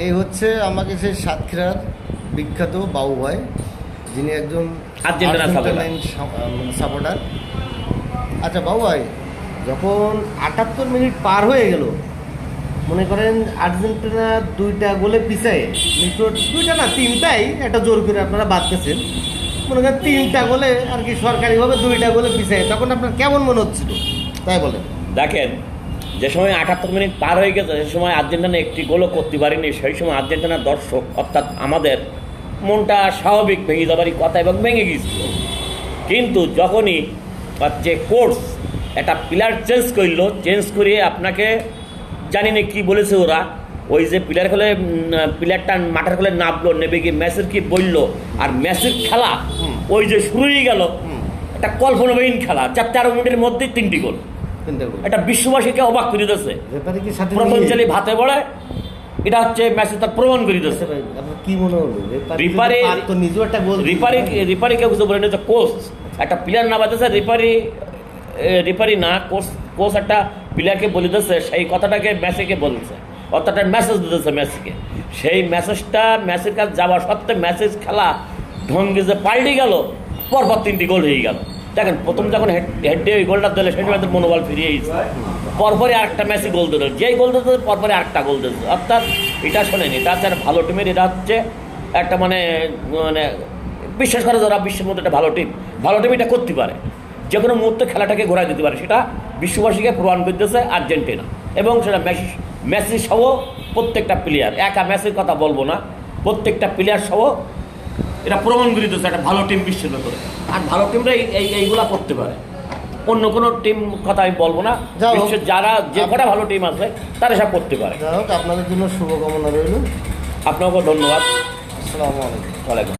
এই হচ্ছে আমাকে সেই সাতক্ষীরার বিখ্যাত বাবু ভাই, যিনি একজন আর্জেন্টিনা সাপোর্টার। আচ্ছা বাবু ভাই, যখন 78 মিনিট পার হয়ে গেল, মনে করেন আর্জেন্টিনা 2টা গোলে পিছায়, মিশর 2টা না 3টাই একটা জোর করে আপনারা বাঁধতেছেন, মনে করেন 3টা গোলে আর কি সরকারিভাবে 2টা গোলে পিছায়, তখন আপনার কেমন মনে হচ্ছিল তাই বলেন? দেখেন, যে সময় 78 মিনিট পার হয়ে গেছে, সে সময় আর্জেন্টিনা একটি গোলও করতে পারেনি। সেই সময় আর্জেন্টিনার দর্শক অর্থাৎ আমাদের মনটা স্বাভাবিক ভেঙে যাবারই কথা এবং ভেঙে গিয়েছিল। কিন্তু যখনই যে কোর্স একটা প্লেয়ার চেঞ্জ করিয়ে আপনাকে জানি না কী বলেছে ওরা, ওই যে প্লেয়ারটা মাঠের খোলে নামলো, নেবে গিয়ে ম্যাচের কি বললো, আর ম্যাচের খেলা ওই যে শুরু হয়ে গেল, একটা কল্পনাবিহীন খেলা, 13 মিনিটের মধ্যেই 3টি গোল। একটা বিশ্ববাসীকে অবাক করে দিয়েছে। প্রথমচালী ভাতে বলে এটা হচ্ছে ম্যাচে তার প্রমাণ করে দিয়েছে। কি মনে হলো রিপারি কেউ কিছু বলে নিয়েছে, কোচ একটা প্লেয়ার না বাঁধেছে, রিপারি না কোচ একটা প্লেয়ারকে বলে দিয়েছে, সেই কথাটাকে ম্যাচেকে বলছে, অর্থাৎ একটা মেসেজ দিতেছে ম্যাচকে। সেই ম্যাচের কাছে যাওয়া সত্ত্বে ম্যাচের খেলা ঢঙ্গে যে পাল্টে গেল, পরপর 3টি গোল হয়ে গেল। দেখেন, প্রথম যখন হেডে ওই গোলটা দিলে সেই সময় মনোবল ফিরিয়ে গেছে, পরপরই আরেকটা ম্যাচে গোল দিল, যেই গোল দিতে পরপরই আরেকটা গোল দিচ্ছে। অর্থাৎ এটা শোনেন, এটা হচ্ছে একটা ভালো টিমের, এটা হচ্ছে একটা মানে বিশ্বাস করে যারা বিশ্বের মধ্যে একটা ভালো টিম এটা করতে পারে, যে কোনো মুহূর্তে খেলাটাকে ঘোরায় দিতে পারে। সেটা বিশ্ববাসীকে প্রমাণ করতেছে আর্জেন্টিনা, এবং সেটা মেসি সহ প্রত্যেকটা প্লেয়ার, একা মেসির কথা বলবো না, প্রত্যেকটা প্লেয়ার সহ এটা প্রমাণ করে দিতেছে একটা ভালো টিম বিশ্বের ভেতরে। আর ভালো টিমরা এইগুলা করতে পারে, অন্য কোনো টিম কথা আমি বলবো না, বিশ্বের যারা যে কটা ভালো টিম আছে তারা সব করতে পারে। আপনাদের জন্য শুভকামনা রইল। আপনাকেও ধন্যবাদ। আসসালামু আলাইকুম। ওয়ালাইকুম।